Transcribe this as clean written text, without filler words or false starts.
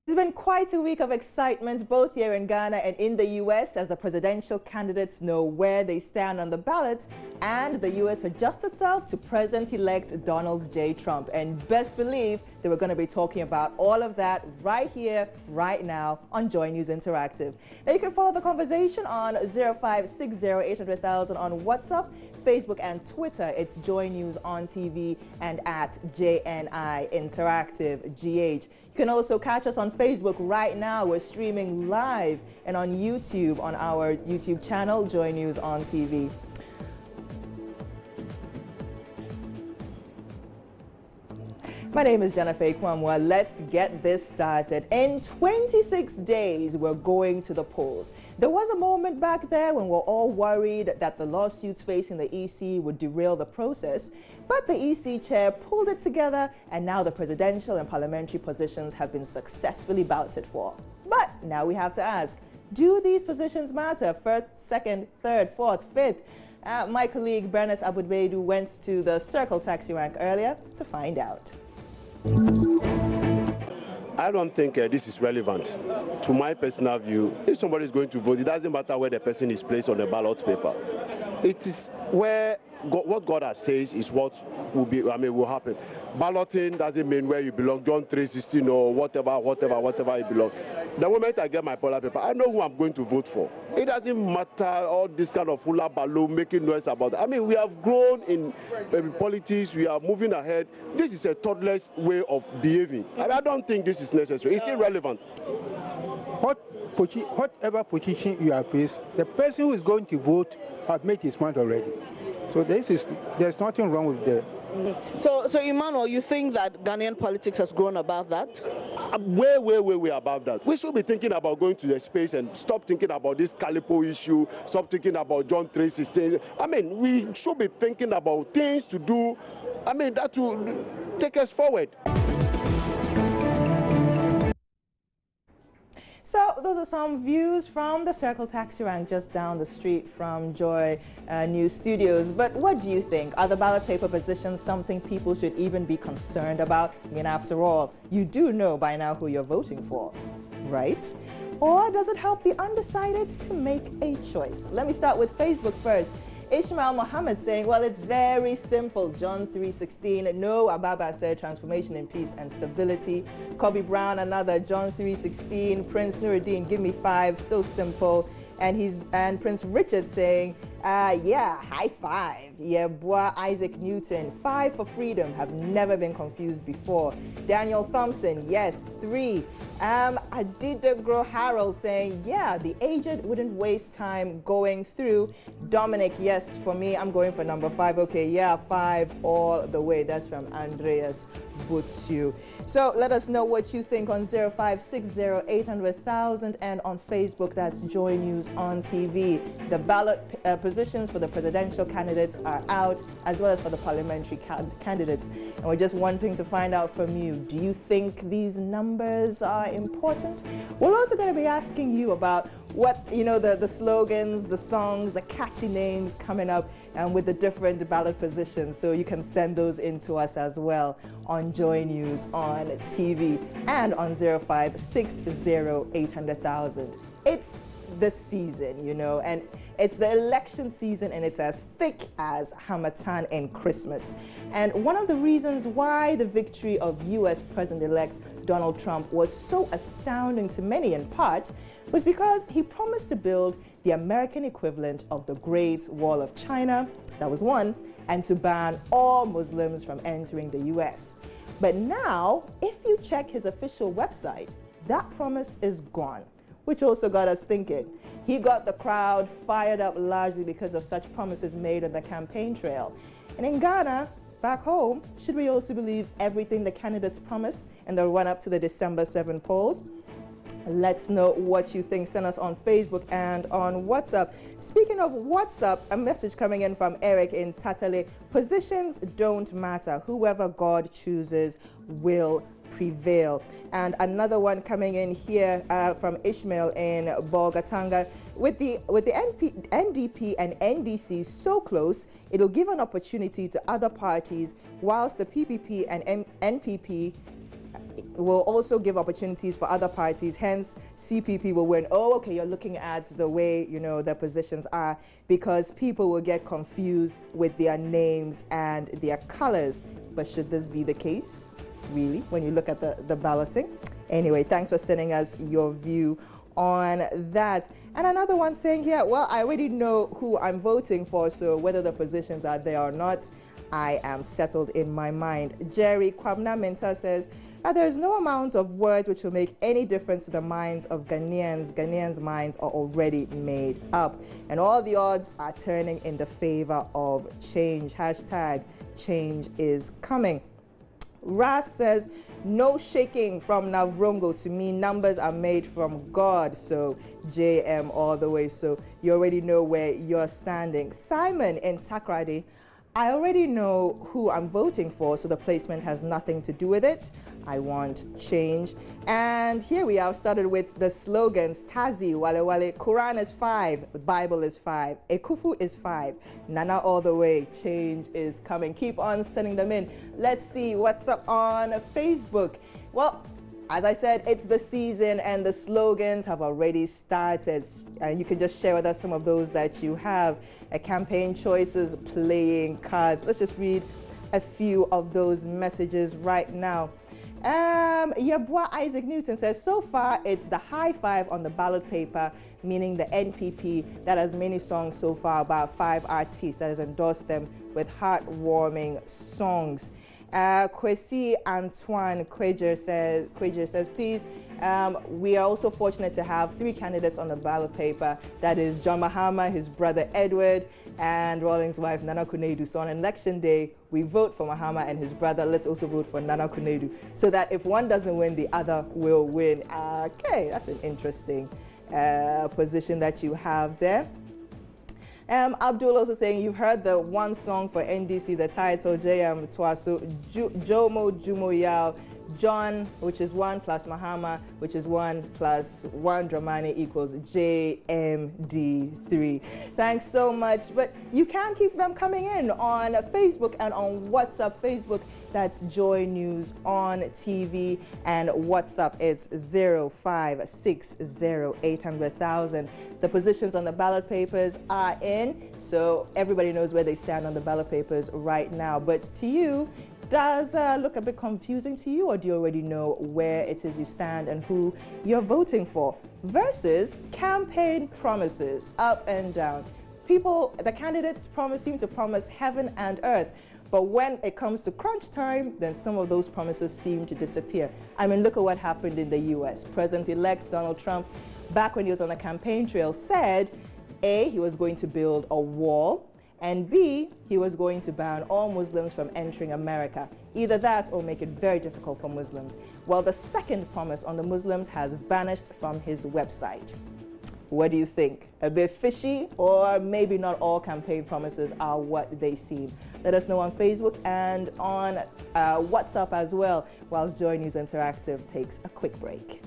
It's been quite a week of excitement both here in Ghana and in the U.S. as the presidential candidates know where they stand on the ballot, and the U.S. adjusts itself to President-elect Donald J. Trump. And best believe that we're going to be talking about all of that right here, right now on JoyNews Interactive. Now you can follow the conversation on 0560-800,000 on WhatsApp, Facebook and Twitter. It's JoyNews on TV and at JNI Interactive GH. You can also catch us on Facebook right now. We're streaming live and on YouTube on our YouTube channel, JoyNews on TV. My name is Jennifer Kwamwa. Let's get this started. In 26 days, we're going to the polls. There was a moment back there when we're all worried that the lawsuits facing the EC would derail the process, but the EC chair pulled it together, and now the presidential and parliamentary positions have been successfully balloted for. But now we have to ask, do these positions matter? First, second, third, fourth, fifth? My colleague Bernice Abudbedu went to the Circle taxi rank earlier to find out. I don't think this is relevant. To my personal view, if somebody is going to vote, it doesn't matter where the person is placed on the ballot paper. It is where what God has says is what will happen. Balloting doesn't mean where you belong, John 3:16 or whatever you belong. The moment I get my ballot paper, I know who I'm going to vote for. It doesn't matter all this kind of hula balloon making noise about it. I mean, we have grown in politics, we are moving ahead. This is a toddler's way of behaving. I don't think this is necessary. It's irrelevant. Whatever position you are placed, the person who is going to vote has made his mind already. So there's nothing wrong with that. So Emmanuel, you think that Ghanaian politics has grown above that? Way above that. We should be thinking about going to the space and stop thinking about this Calipo issue, stop thinking about John 3:16. I mean, we should be thinking about things to do, I mean, that will take us forward. So those are some views from the Circle taxi rank just down the street from Joy News Studios. But what do you think? Are the ballot paper positions something people should even be concerned about? I mean, after all, you do know by now who you're voting for, right? Or does it help the undecided to make a choice? Let me start with Facebook first. Ishmael Mohammed saying, well, it's very simple. John 3:16. No, Ababa said transformation in peace and stability. Kobe Brown, another. John 3:16. Prince Nuruddin, give me 5. So simple. And Prince Richard saying, yeah, high 5. Yeah, boy, Isaac Newton, 5 for freedom. Have never been confused before. Daniel Thompson, yes, 3. Adidegro Harold saying, yeah, the aged wouldn't waste time going through. Dominic, yes, for me, I'm going for number 5. Okay, yeah, 5 all the way. That's from Andreas Butsu. So let us know what you think on 0560-800,000 and on Facebook, that's Joy News on TV. The ballot positions for the presidential candidates are out, as well as for the parliamentary candidates. And we're just wanting to find out from you, do you think these numbers are important? We're also going to be asking you about what, the slogans, the songs, the catchy names coming up with the different ballot positions. So you can send those in to us as well on Joy News on TV and on 0560-800,000. It's the season, and it's the election season, and it's as thick as Hamatan and Christmas. And one of the reasons why the victory of U.S. President-elect Donald Trump was so astounding to many in part was because he promised to build the American equivalent of the Great Wall of China, that was one, and to ban all Muslims from entering the U.S. But now, if you check his official website, that promise is gone, which also got us thinking. He got the crowd fired up largely because of such promises made on the campaign trail. And in Ghana, back home, should we also believe everything the candidates promise in the run-up to the December 7 polls? Let's know what you think. Send us on Facebook and on WhatsApp. Speaking of WhatsApp, a message coming in from Eric in Tatale. Positions don't matter. Whoever God chooses will prevail. And another one coming in here from Ishmael in Bolgatanga. With the NDP and NDC so close, it'll give an opportunity to other parties, whilst the PPP and NPP will also give opportunities for other parties. Hence, CPP will win. Oh, okay, you're looking at the way, you know, the positions are, because people will get confused with their names and their colors. But should this be the case, really, when you look at the balloting? Anyway, thanks for sending us your view on that. And another one saying here, well, I already know who I'm voting for, so whether the positions are there or not, I am settled in my mind. Jerry Kwabna Minta says, there is no amount of words which will make any difference to the minds of Ghanaians. Ghanaians' minds are already made up. And all the odds are turning in the favor of change. Hashtag change is coming. Ras says, no shaking from Navrongo. To me, numbers are made from God. So JM all the way. So you already know where you're standing. Simon in Takrady, I already know who I'm voting for, so the placement has nothing to do with it. I want change. And here we are, started with the slogans. Tazi, Wale Wale, Quran is 5, the Bible is 5, Ekufu is 5, Nana all the way, change is coming. Keep on sending them in. Let's see what's up on Facebook. Well, as I said, it's the season and the slogans have already started. You can just share with us some of those that you have. Campaign choices, playing cards. Let's just read a few of those messages right now. Yabwa Isaac Newton says, so far it's the high five on the ballot paper, meaning the NPP that has many songs so far, about 5 artists that has endorsed them with heartwarming songs. Kwesi Antoine Quager says, please, we are also fortunate to have 3 candidates on the ballot paper. That is John Mahama, his brother Edward, and Rawlings' wife Nana Kunedu. So on election day, we vote for Mahama and his brother. Let's also vote for Nana Kunedu, so that if one doesn't win, the other will win. Okay, that's an interesting position that you have there. Abdul also saying, you've heard the one song for NDC, the title JM Twaso, Jomo Jumo Yao, John, which is 1 plus Mahama, which is 1 plus 1 Dramani equals JMD3. Thanks so much. But you can keep them coming in on Facebook and on WhatsApp. Facebook, that's Joy News on TV, and WhatsApp, it's 0560800000. The positions on the ballot papers are in, so everybody knows where they stand on the ballot papers right now. But to you, does look a bit confusing to you, or do you already know where it is you stand and who you're voting for? Versus campaign promises, up and down. People, the candidates seem to promise heaven and earth, but when it comes to crunch time, then some of those promises seem to disappear. I mean, look at what happened in the US. President-elect Donald Trump, back when he was on the campaign trail, said, A, he was going to build a wall, and B, he was going to ban all Muslims from entering America. Either that or make it very difficult for Muslims. Well, the second promise on the Muslims has vanished from his website. What do you think? A bit fishy, or maybe not all campaign promises are what they seem? Let us know on Facebook and on WhatsApp as well, whilst Joy News Interactive takes a quick break.